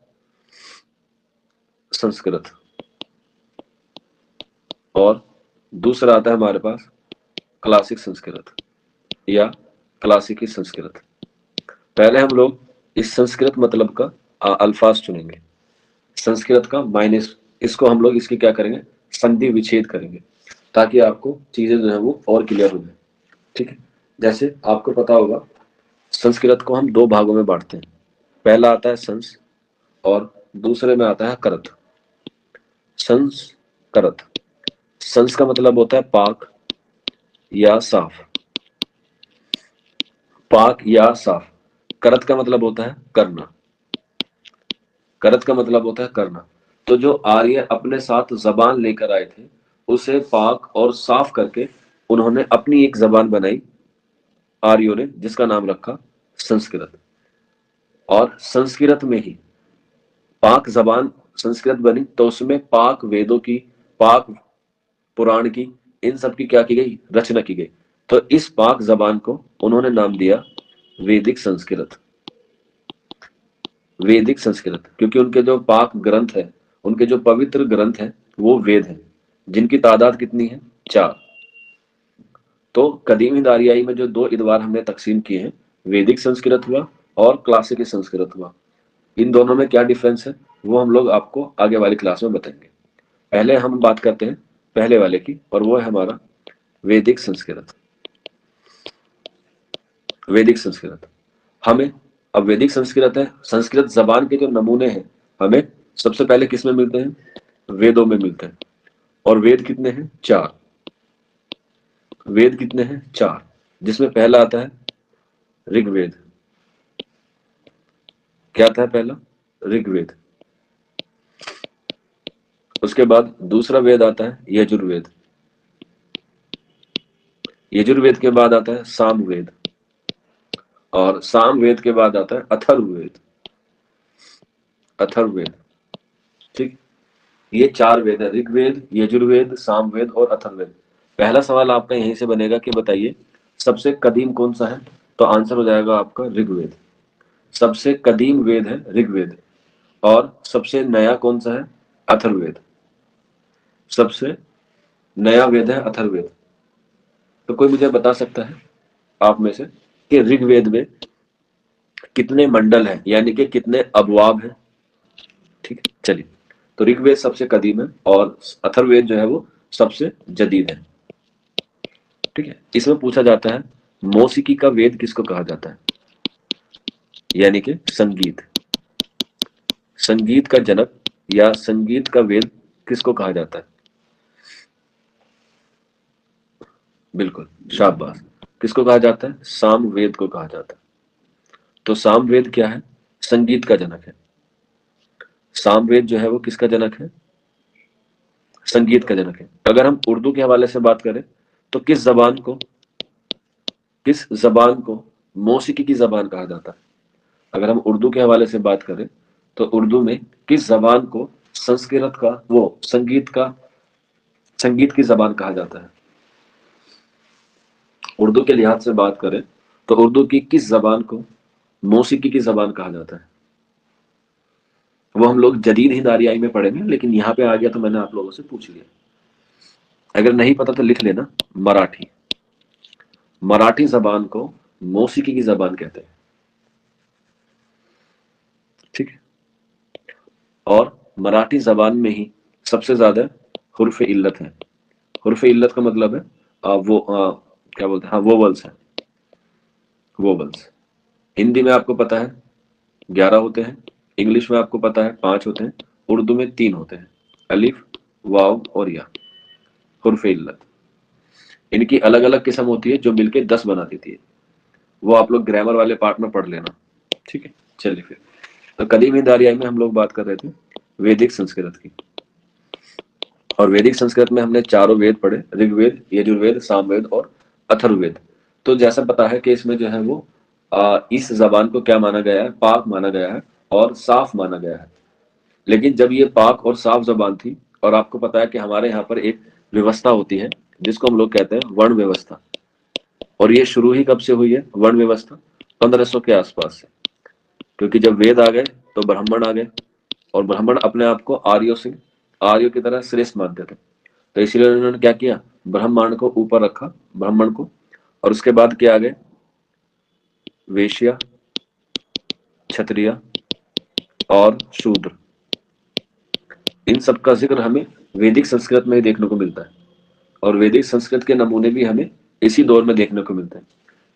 संस्कृत, और दूसरा आता है हमारे पास क्लासिक संस्कृत या क्लासिकी संस्कृत। पहले हम लोग इस संस्कृत मतलब का अल्फाज चुनेंगे, संस्कृत का माइनस, इसको हम लोग इसकी क्या करेंगे, संधि विच्छेद करेंगे, ताकि आपको चीजें जो है वो और क्लियर हो जाए। ठीक है, जैसे आपको पता होगा संस्कृत को हम 2 भागों में बांटते हैं। पहला आता है संस और दूसरे में आता है करत। संस्कृत, संस का मतलब होता है पाक या साफ, पाक या साफ। करत का मतलब होता है करना, करत का मतलब होता है करना। तो जो आर्य अपने साथ जबान लेकर आए थे, उसे पाक और साफ करके उन्होंने अपनी एक जबान बनाई आर्यों ने, जिसका नाम रखा संस्कृत। और संस्कृत में ही पाक जबान संस्कृत बनी, तो उसमें पाक वेदों की, पाक पुराण की, इन सब की क्या की गई, रचना की गई। तो इस पाक जबान को उन्होंने नाम दिया वैदिक संस्कृत। वैदिक संस्कृत, क्योंकि उनके जो पाक ग्रंथ है, उनके जो पवित्र ग्रंथ है, वो वेद है, जिनकी तादाद कितनी है, 4। तो कदीम हिंद आर्याई में जो 2 इतवार हमने तकसीम किए हैं, वैदिक संस्कृत हुआ और क्लासिकल संस्कृत हुआ, इन दोनों में क्या डिफरेंस है वो हम लोग आपको आगे वाली क्लास में बताएंगे। पहले हम बात करते हैं पहले वाले की, और वो है हमारा वैदिक संस्कृत। वैदिक संस्कृत हमें, अब वैदिक संस्कृत है, संस्कृत जबान के जो नमूने हैं हमें सबसे पहले किस में मिलते हैं, वेदों में मिलते हैं। और वेद कितने हैं, 4। वेद कितने हैं, 4, जिसमें पहला आता है ऋग्वेद। क्या आता है पहला, ऋग्वेद। उसके बाद दूसरा वेद आता है यजुर्वेद। यजुर्वेद के बाद आता है सामवेद, और सामवेद के बाद आता है अथर्ववेद। अथर्ववेद, ठीक। ये 4 वेद है, ऋग्वेद, यजुर्वेद, सामवेद और अथर्ववेद। पहला सवाल आपका यहीं से बनेगा कि बताइए सबसे कदीम कौन सा है, तो आंसर हो जाएगा आपका ऋग्वेद। सबसे कदीम वेद है ऋग्वेद। और सबसे नया कौन सा है, अथर्ववेद। सबसे नया वेद है अथर्ववेद। तो कोई मुझे बता सकता है आप में से कि ऋग्वेद में कितने मंडल हैं, यानी कि कितने अबवाब हैं। ठीक है, चलिए। तो ऋग्वेद सबसे कदीम है और अथर्ववेद जो है वो सबसे जदीद है। ठीक है, इसमें पूछा जाता है मौसिकी का वेद किसको कहा जाता है, यानी कि संगीत। संगीत का जनक या संगीत का वेद किसको कहा जाता है, बिल्कुल शाबाश, किसको कहा जाता है, सामवेद को कहा जाता है। तो सामवेद क्या है, संगीत का जनक है। सामवेद जो है वो किसका जनक है, संगीत का जनक है। अगर हम उर्दू के हवाले से बात करें तो किस जबान को मौसीकी की जबान कहा जाता है। अगर हम उर्दू के हवाले से बात करें तो उर्दू में किस जबान को संस्कृत का, वो संगीत की जबान कहा जाता है। उर्दू के लिहाज से बात करें तो उर्दू की किस जबान को मौसीकी की जबान कहा जाता है। वो हम लोग जदीद हिंद आरियाई में पढ़ेंगे, लेकिन यहाँ पे आ गया तो मैंने आप लोगों से पूछ लिया। अगर नहीं पता तो लिख लेना, मराठी। मराठी जबान को मौसीकी की जबान कहते हैं। ठीक है, और मराठी जबान में ही सबसे ज्यादा हुर्फ इल्लत है। हुर्फ इल्लत का मतलब है क्या बोलते हैं, हाँ, वोवल्स है, वोवल्स। हिंदी में आपको पता है 11 होते हैं, इंग्लिश में आपको पता है 5 होते हैं, उर्दू में 3 होते हैं, अलिफ, वाव और या, हुर्फ इल्लत। इनकी अलग अलग किस्म होती है जो मिलके 10 बना देती है। वो आप लोग ग्रामर वाले पार्ट में पढ़ लेना। ठीक है, चलिए फिर। तो कदीम हिंद आरियाई में हम लोग बात कर रहे थे वैदिक संस्कृत की। और वैदिक संस्कृत में हमने चारों वेद पढ़े, ऋग्वेद, यजुर्वेद, सामवेद और अथर्ववेद। तो जैसा पता है कि इसमें जो है वो इस जबान को क्या माना गया है, पाक माना गया है और साफ माना गया है। लेकिन जब ये पाक और साफ जबान थी, और आपको पता है कि हमारे यहाँ पर एक व्यवस्था होती है जिसको हम लोग कहते हैं वर्ण व्यवस्था, और ये शुरू ही कब से हुई है वर्ण व्यवस्था, 1500 के आसपास से। क्योंकि जब वेद आ गए तो ब्राह्मण आ गए, और ब्राह्मण अपने आप को आर्यों की तरह श्रेष्ठ मानते थे। तो इसीलिए उन्होंने क्या किया, ब्रह्मांड को ऊपर रखा, ब्राह्मण को। और उसके बाद क्या आ गए, वेश्या, क्षत्रिय और शूद्र। इन सब का जिक्र हमें वैदिक संस्कृत में ही देखने को मिलता है, और वैदिक संस्कृत के नमूने भी हमें इसी दौर में देखने को मिलते हैं।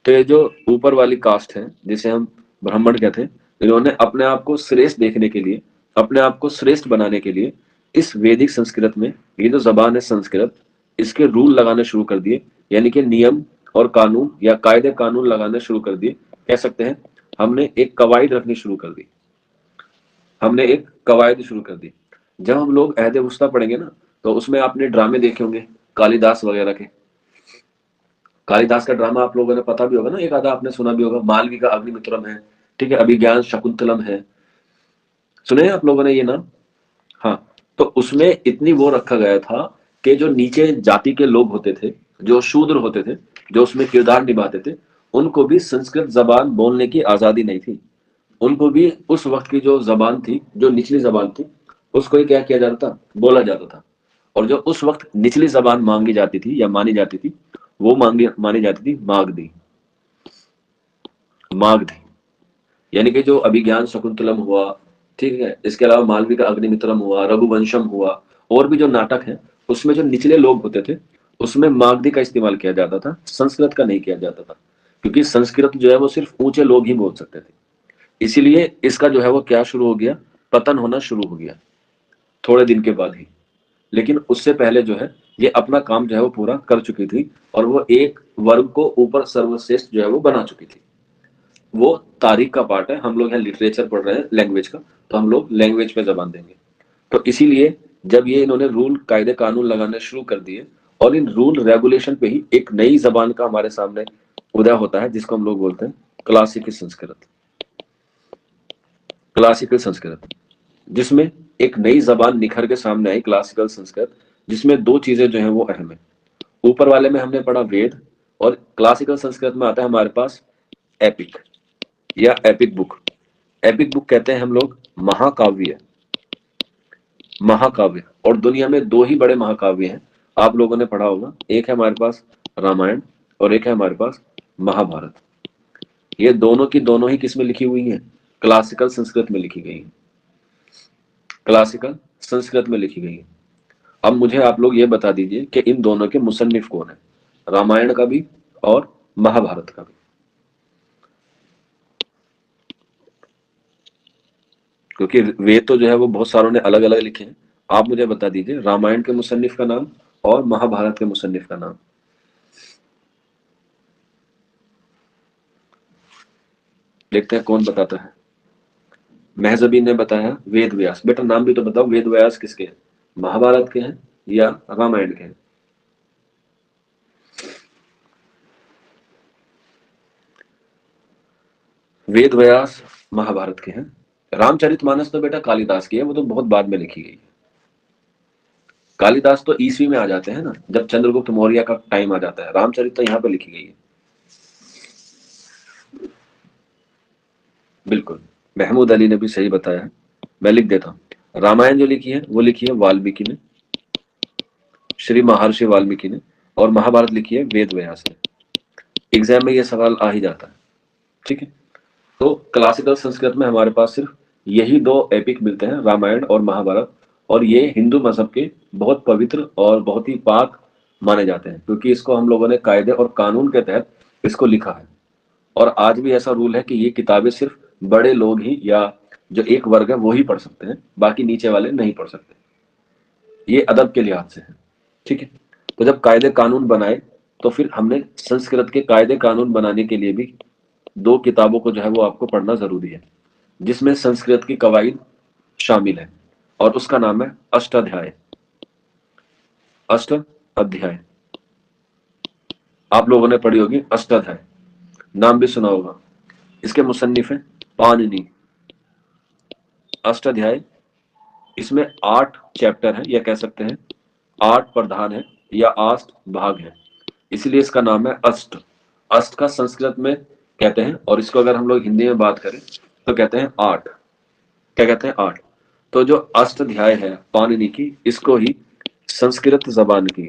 तो ये जो ऊपर वाली कास्ट है जिसे हम ब्राह्मण कहते हैं, इन्होंने अपने आप को श्रेष्ठ देखने के लिए, अपने आप को श्रेष्ठ बनाने के लिए इस वैदिक संस्कृत में, ये जो जबान है संस्कृत, इसके रूल लगाने शुरू कर दिए, यानी कि नियम और कानून या कायदे कानून लगाने शुरू कर दिए। कह सकते हैं हमने एक कवायद रखनी शुरू कर दी, हमने एक कवायद शुरू कर दी। जब हम लोग अहद वुस्ता पढ़ेंगे ना, तो उसमें आपने ड्रामे देखे होंगे कालिदास वगैरह के। कालिदास का ड्रामा आप लोगों ने पता भी होगा ना, एक आधा आपने सुना भी होगा। मालवी का अग्निमित्रम है, ठीक है, अभिज्ञान शकुंतलम है, सुने हैं आप लोगों ने ये नाम? हाँ। तो उसमें इतनी वो रखा गया था कि जो नीचे जाति के लोग होते थे, जो शूद्र होते थे, जो उसमें किरदार निभाते थे, उनको भी संस्कृत जबान बोलने की आजादी नहीं थी। उनको भी उस वक्त की जो जबान थी, जो निचली जबान थी, उसको ही क्या किया जाता था, बोला जाता था। और जो उस वक्त निचली जबान मांगी जाती थी या मानी जाती थी, वो मानी जाती थी मागधी। मागधी यानी कि जो अभिज्ञान शकुंतलम हुआ, ठीक है, इसके अलावा मालवी का अग्निमित्रम हुआ, रघुवंशम हुआ, और भी जो नाटक है, उसमें जो निचले लोग होते थे, उसमें मागधी का इस्तेमाल किया जाता था, संस्कृत का नहीं किया जाता था, क्योंकि संस्कृत जो है वो सिर्फ ऊंचे लोग ही बोल सकते थे। इसीलिए इसका जो है वो क्या शुरू हो गया, पतन होना शुरू हो गया थोड़े दिन के बाद ही। लेकिन उससे पहले जो है ये अपना काम जो है वो पूरा कर चुकी थी, और वो एक वर्ग को ऊपर सर्वश्रेष्ठ जो है वो बना चुकी थी। वो तारीख का पार्ट है, हम लोग यहाँ लिटरेचर पढ़ रहे हैं लैंग्वेज का, तो हम लोग लैंग्वेज पे जबान देंगे। तो इसीलिए जब ये इन्होंने रूल कायदे कानून लगाने शुरू कर दिए, और इन रूल रेगुलेशन पे ही एक नई जबान का हमारे सामने उदय होता है, जिसको हम लोग बोलते हैं क्लासिकल संस्कृत। क्लासिकल संस्कृत, जिसमें एक नई जबान निखर के सामने आई, क्लासिकल संस्कृत, जिसमें दो चीजें जो है वो अहम है। ऊपर वाले में हमने पढ़ा वेद, और क्लासिकल संस्कृत में आता है हमारे पास एपिक या एपिक बुक। एपिक बुक कहते हैं हम लोग महाकाव्य। महाकाव्य, और दुनिया में दो ही बड़े महाकाव्य हैं, आप लोगों ने पढ़ा होगा, एक है हमारे पास रामायण, और एक है हमारे पास महाभारत। ये दोनों की दोनों ही किस में लिखी हुई है, क्लासिकल संस्कृत में लिखी गई है। क्लासिकल संस्कृत में लिखी गई है। अब मुझे आप लोग ये बता दीजिए कि इन दोनों के मुसन्निफ कौन है, रामायण का भी और महाभारत का भी। क्योंकि वेद तो जो है वो बहुत सारों ने अलग अलग लिखे हैं। आप मुझे बता दीजिए रामायण के मुसन्निफ का नाम और महाभारत के मुसन्निफ का नाम। देखते हैं कौन बताता है। महजबी ने बताया वेद व्यास। बेटा नाम भी तो बताओ, वेद व्यास किसके हैं, महाभारत के हैं या रामायण के हैं? वेद व्यास महाभारत के हैं। रामचरितमानस तो बेटा कालिदास की है, वो तो बहुत बाद में लिखी गई है। कालिदास तो ईसवी में आ जाते हैं ना, जब चंद्रगुप्त मौर्य का टाइम आ जाता है। रामचरित तो यहाँ पे लिखी गई है। बिल्कुल, महमूद अली ने भी सही बताया है। मैं लिख देता हूँ, रामायण जो लिखी है वो लिखी है वाल्मीकि ने, श्री महर्षि वाल्मीकि ने, और महाभारत लिखी है वेद व्यास ने। एग्जाम में ये सवाल आ ही जाता है, ठीक है। तो क्लासिकल संस्कृत में हमारे पास सिर्फ यही दो एपिक मिलते हैं, रामायण और महाभारत। और ये हिंदू मजहब के बहुत पवित्र और बहुत ही पाक माने जाते हैं, क्योंकि इसको हम लोगों ने कायदे और कानून के तहत इसको लिखा है। और आज भी ऐसा रूल है कि ये किताबें सिर्फ बड़े लोग ही या जो एक वर्ग है वो ही पढ़ सकते हैं, बाकी नीचे वाले नहीं पढ़ सकते। ये अदब के लिहाज से है, ठीक है। तो जब कायदे कानून बनाए, तो फिर हमने संस्कृत के कायदे कानून बनाने के लिए भी दो किताबों को जो है वो आपको पढ़ना जरूरी है, जिसमें संस्कृत की कवायद शामिल है, और उसका नाम है अष्टाध्याय। अष्ट अध्याय आप लोगों ने पढ़ी होगी, अष्टाध्याय नाम भी सुना होगा। इसके मुसन्निफ है पाणिनि। अष्टाध्याय, इसमें 8 चैप्टर है, या कह सकते हैं 8 प्रधान है, या 8 भाग है, इसलिए इसका नाम है अष्ट। अष्ट का संस्कृत में कहते हैं, और इसको अगर हम लोग हिंदी में बात करें तो कहते हैं 8। क्या कहते हैं, 8। तो जो अष्टाध्याय है पाणिनि की, इसको ही संस्कृत जबान की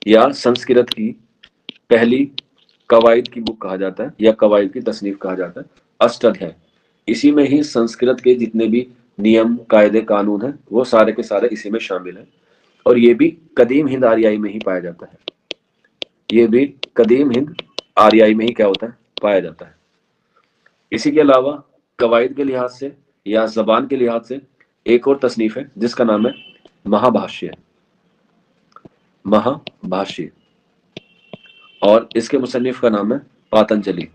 या संस्कृत की पहली कवायद की बुक कहा जाता है, या कवायद की तसनीफ कहा जाता है, अष्टाध्याय। इसी में ही संस्कृत के जितने भी नियम कायदे कानून है वो सारे के सारे इसी में शामिल है। और ये भी कदीम हिंद आर्याई में ही पाया जाता है। ये भी कदीम हिंद आर्याई में ही क्या होता है, पाया जाता है। इसी के अलावा कवायद के लिहाज से या जबान के लिहाज से एक और तसनीफ है, जिसका नाम है महाभाष्य। महाभाष्य, और इसके मुसन्निफ का नाम है पातंजलि।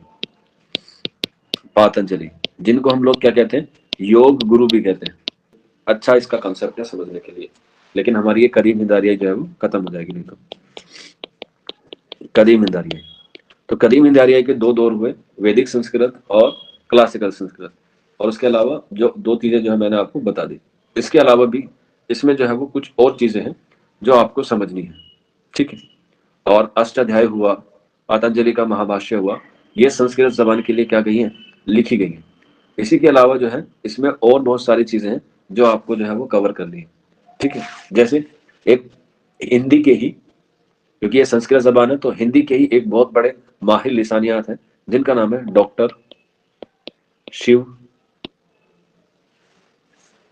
पातंजलि, जिनको हम लोग क्या कहते हैं, योग गुरु भी कहते हैं। अच्छा इसका कंसेप्ट है समझने के लिए, लेकिन हमारी ये कदीम हिंद आरियाई जो है वो खत्म हो जाएगी नहीं तो। कदीम हिंद आरियाई, तो कदीम हिंद आरियाई के दो दौर हुए, वैदिक संस्कृत और क्लासिकल संस्कृत, और उसके अलावा जो दो चीजें जो है मैंने आपको बता दी। इसके अलावा भी इसमें जो है वो कुछ और चीजें हैं जो आपको समझनी है, ठीक है। और अष्टाध्याय हुआ, पतंजलि का महाभाष्य हुआ, ये संस्कृत जबान के लिए क्या गई है, लिखी गई है। इसी के अलावा जो है इसमें और बहुत सारी चीजें हैं जो आपको जो है वो कवर करनी है, ठीक है। जैसे एक हिंदी के ही, क्योंकि ये संस्कृत जबान है तो हिंदी के ही एक बहुत बड़े माहिर लिसानियात हैं जिनका नाम है doctor Shiv,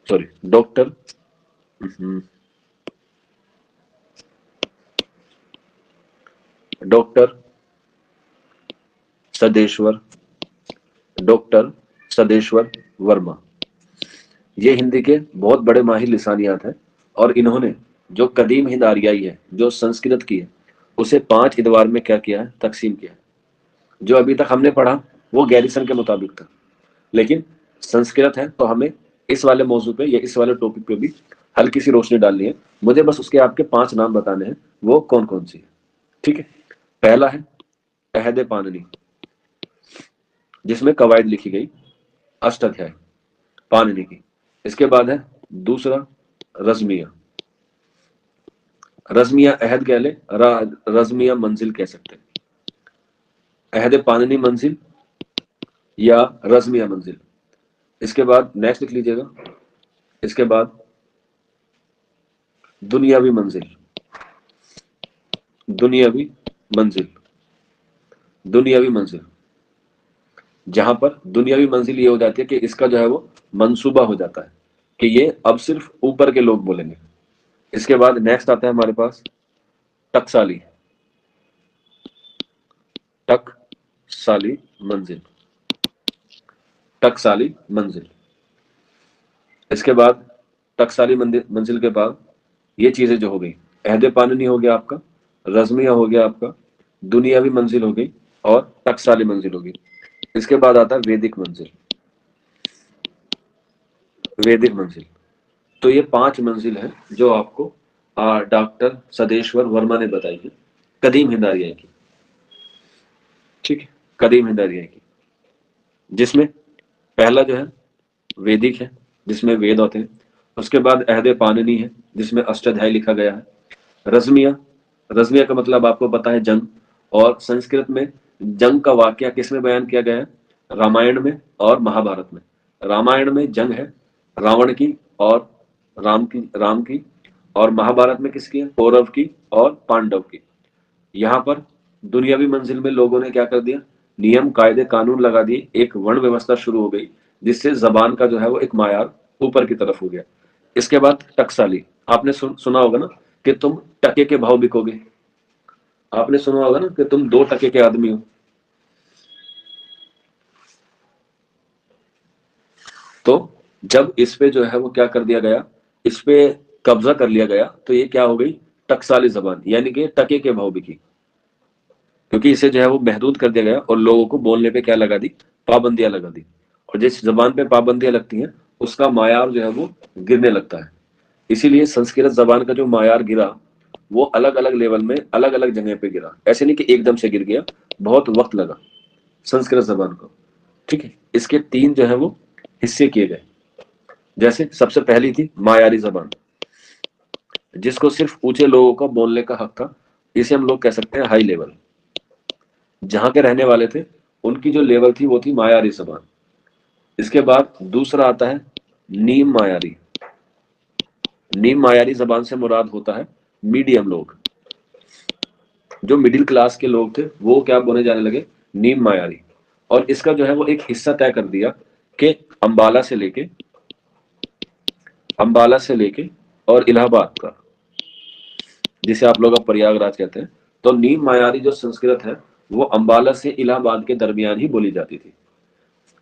sorry doctor doctor Sadeshwar, doctor Sadeshwar Verma. ये हिंदी के बहुत बड़े माहिर लिसानियात हैं, और इन्होंने जो कदीम हिंद आरियाई है जो संस्कृत की है उसे 5 इतवार में क्या किया है, तकसीम किया है। जो अभी तक हमने पढ़ा वो गैरिसन के मुताबिक था, लेकिन संस्कृत है तो हमें इस वाले मौजू पे या इस वाले टॉपिक पे भी हल्की सी रोशनी डालनी है। मुझे बस उसके आपके 5 नाम बताने हैं, वो कौन कौन सी है, ठीक है। पहला है अहद पाननी, जिसमें कवायद लिखी गई, अष्टाध्याय पाननी की। इसके बाद है दूसरा रजमिया, रजमिया अहद कह ले, रजमिया मंजिल कह सकते हैं, अहद पाननी मंजिल या रजमिया मंजिल। इसके बाद नेक्स्ट लिख लीजिएगा, इसके बाद दुनियावी मंजिल, दुनियावी मंजिल, दुनियावी मंजिल, जहां पर दुनियावी मंजिल ये हो जाती है कि इसका जो है वो मंसूबा हो जाता है कि ये अब सिर्फ ऊपर के लोग बोलेंगे। इसके बाद नेक्स्ट आता है हमारे पास टकसाली, टकसाली मंजिल, टकसाली मंजिल। इसके बाद टकसाली मंजिल के बाद ये चीजें जो हो गई, अहद पाननी हो गया आपका, रजमिया हो गया आपका, दुनियावी मंजिल हो गई, और टकसाली मंजिल हो गई। इसके बाद आता है वैदिक मंजिल, वैदिक मंजिल। तो ये 5 मंजिल है जो आपको डॉक्टर सदेश्वर वर्मा ने बताई है कदीम हिंद आरियाई की, ठीक है, कदीम हिंद आरियाई की। जिसमें पहला जो है वैदिक है, जिसमें वेद होते हैं। उसके बाद अहद पाननी है, जिसमें अष्टाध्याय लिखा गया है। रजमिया, रजमिया का मतलब आपको पता है जंग, और संस्कृत में जंग का वाकया किसमें बयान किया गया है, रामायण में और महाभारत में। रामायण में जंग है रावण की और राम की, और महाभारत में किसकी है, कौरव की और पांडव की। यहाँ पर दुनियावी मंजिल में लोगों ने क्या कर दिया, नियम कायदे कानून लगा दिए, एक वर्ण व्यवस्था शुरू हो गई, जिससे जबान का जो है वो एक मायार ऊपर की तरफ हो गया। इसके बाद टकसाली, आपने सुना होगा ना कि तुम टके के भाव बिकोगे, आपने सुना होगा ना कि तुम 2 टके के आदमी हो। तो जब इस पे जो है वो क्या कर दिया गया, इस पे कब्जा कर लिया गया, तो ये क्या हो गई, टकसाली जबान, यानी कि टके के भाव बिकी। क्योंकि इसे जो है वो महदूद कर दिया गया और लोगों को बोलने पे क्या लगा दी, पाबंदियां लगा दी। और जिस जबान पे पाबंदियां लगती हैं उसका मायार जो है वो गिरने लगता है। इसीलिए संस्कृत जबान का जो मायार गिरा वो अलग अलग लेवल में अलग अलग जगह पे गिरा, ऐसे नहीं कि एकदम से गिर गया, बहुत वक्त लगा संस्कृत जबान को, ठीक है। इसके 3 जो है वो हिस्से किए गए। जैसे सबसे पहली थी मायारी जबान, जिसको सिर्फ ऊंचे लोगों का बोलने का हक था, इसे हम लोग कह सकते हैं हाई लेवल। जहां के रहने वाले थे उनकी जो लेवल थी वो थी मायारी जबान। इसके बाद दूसरा आता है नीम मायारी, नीम मायारी जबान से मुराद होता है मीडियम लोग, जो मिडिल क्लास के लोग थे वो क्या बोले जाने लगे, नीम मायारी। और इसका जो है वो एक हिस्सा तय कर दिया कि अंबाला से लेके, अंबाला से लेके और इलाहाबाद का, जिसे आप लोग अब प्रयागराज कहते हैं, तो नीम मायारी जो संस्कृत है वो अंबाला से इलाहाबाद के दरमियान ही बोली जाती थी।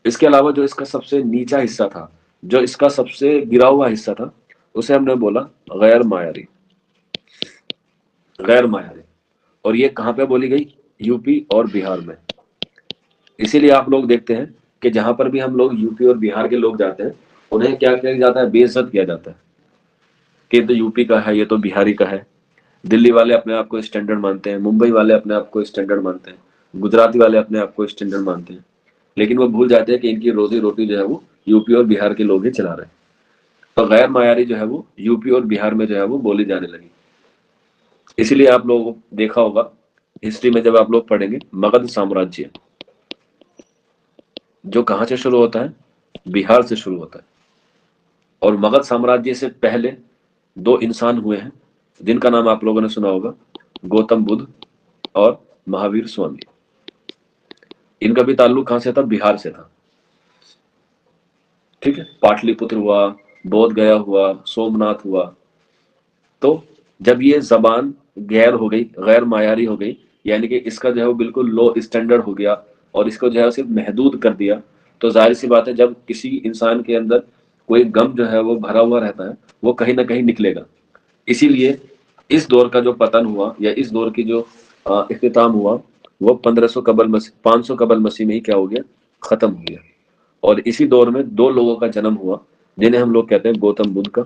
इसके अलावा जो इसका सबसे नीचा हिस्सा था, जो इसका सबसे गिरा हुआ हिस्सा था, उसे हमने बोला गैर मायारी, गैर मायारी। और ये कहाँ पे बोली गई, यूपी और बिहार में। इसीलिए आप लोग देखते हैं कि जहां पर भी हम लोग यूपी और बिहार के लोग जाते हैं उन्हें क्या किया जाता है, बेइज्जत किया जाता है कि ये तो यूपी का है, ये तो बिहारी का है। दिल्ली वाले अपने आप को स्टैंडर्ड मानते हैं, मुंबई वाले अपने आप को स्टैंडर्ड मानते हैं, गुजराती वाले अपने आप को स्टैंडर्ड मानते हैं, लेकिन वो भूल जाते हैं कि इनकी रोजी रोटी जो है वो यूपी और बिहार के लोग ही चला रहे हैं। तो गैर मायारी जो है वो यूपी और बिहार में जो है वो बोली जाने लगी। इसीलिए आप लोगों को देखा होगा हिस्ट्री में, जब आप लोग पढ़ेंगे, मगध साम्राज्य जो कहाँ से शुरू होता है, बिहार से शुरू होता है। और मगध साम्राज्य से पहले दो इंसान हुए हैं जिनका नाम आप लोगों ने सुना होगा, गौतम बुद्ध और महावीर स्वामी। इनका भी ताल्लुक कहां से था, बिहार से था। ठीक है, पाटलिपुत्र हुआ, बोध गया हुआ, सोमनाथ हुआ। तो जब ये जबान गैर हो गई, गैर मायारी हो गई, यानी कि इसका जो है वो बिल्कुल लो स्टैंडर्ड हो गया और इसको जो है सिर्फ महदूद कर दिया, तो जाहिर सी बात है जब किसी इंसान के अंदर कोई गम जो है वो भरा हुआ रहता है, वो कहीं ना कहीं निकलेगा। इसीलिए इस दौर का जो पतन हुआ या इस दौर की जो इख्तिताम हुआ, वो 1500 कबल मसीह, 500 कबल मसीह में ही क्या हो गया, खत्म हो गया। और इसी दौर में दो लोगों का जन्म हुआ जिन्हें हम लोग कहते हैं गौतम बुद्ध का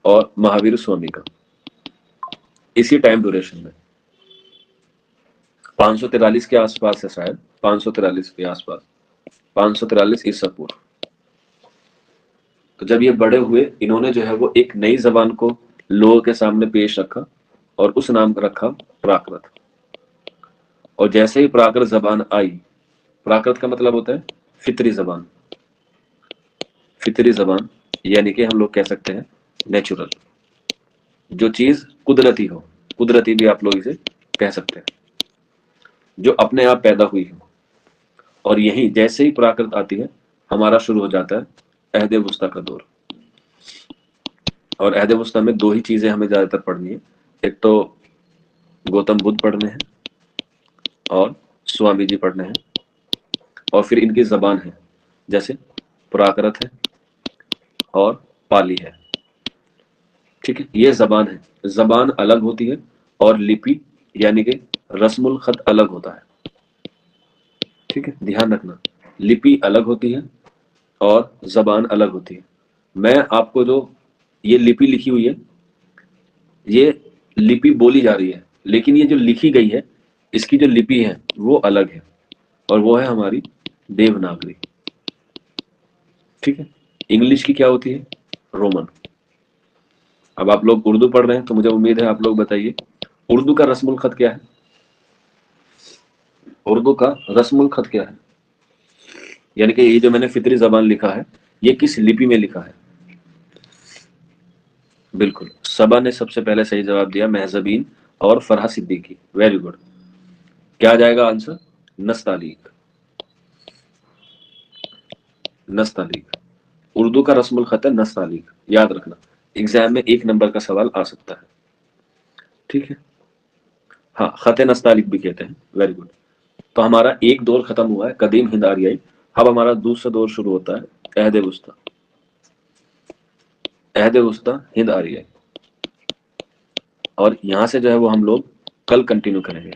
और महावीर स्वामी का, इसी टाइम ड्यूरेशन में 543 के आसपास है शायद, 543 के आसपास, 543 ईसा पूर्व। तो जब ये बड़े हुए, इन्होंने जो है वो एक नई जबान को लोगों के सामने पेश रखा और उस नाम का रखा प्राकृत। और जैसे ही प्राकृत जबान आई, प्राकृत का मतलब होता है फितरी जबान, फितरी जबान यानी कि हम लोग कह सकते हैं नेचुरल, जो चीज कुदरती हो, कुदरती भी आप लोग इसे कह सकते हैं, जो अपने आप पैदा हुई हो। और यही जैसे ही प्राकृत आती है, हमारा शुरू हो जाता है अहद वुस्ता का दौर। और अहद वुस्ता में दो ही चीजें हमें ज्यादातर पढ़नी है, एक तो गौतम बुद्ध पढ़ने हैं और स्वामी जी पढ़ने हैं, और फिर इनकी जबान है, जैसे प्राकृत है और पाली है। ठीक है, ये जबान है, जबान अलग होती है और लिपि यानी कि रस्मुल खत अलग होता है। ठीक है, ध्यान रखना, लिपि अलग होती है और जबान अलग होती है। मैं आपको जो ये लिपि लिखी हुई है, ये लिपि बोली जा रही है, लेकिन ये जो लिखी गई है, इसकी जो लिपि है वो अलग है, और वो है हमारी देवनागरी। ठीक है, इंग्लिश की क्या होती है, रोमन। अब आप लोग उर्दू पढ़ रहे हैं, तो मुझे उम्मीद है आप लोग बताइए उर्दू का रस्मुल खत क्या है, उर्दू का रस्मुल खत क्या है, यानी कि ये जो मैंने फितरी जबान लिखा है, ये किस लिपि में लिखा है। बिल्कुल, सबा ने सबसे पहले सही जवाब दिया, महजबीन और फरहा सिद्दीकी, वेरी गुड। क्या आ जाएगा आंसर, नस्तालीक, नस्तालीक। उर्दू का रस्मुल खत है नस्तालीक, याद रखना, एग्जाम में 1 नंबर का सवाल आ सकता है। ठीक है, हाँ, खत नस्तालीक भी कहते हैं, वेरी गुड। तो हमारा एक दौर खत्म हुआ है, कदीम हिंद आरियाई। अब हमारा दूसरा दौर शुरू होता है, अहद वुस्ता, अहद वुस्ता हिंद आरियाई। और यहां से जो है वो हम लोग कल कंटिन्यू करेंगे।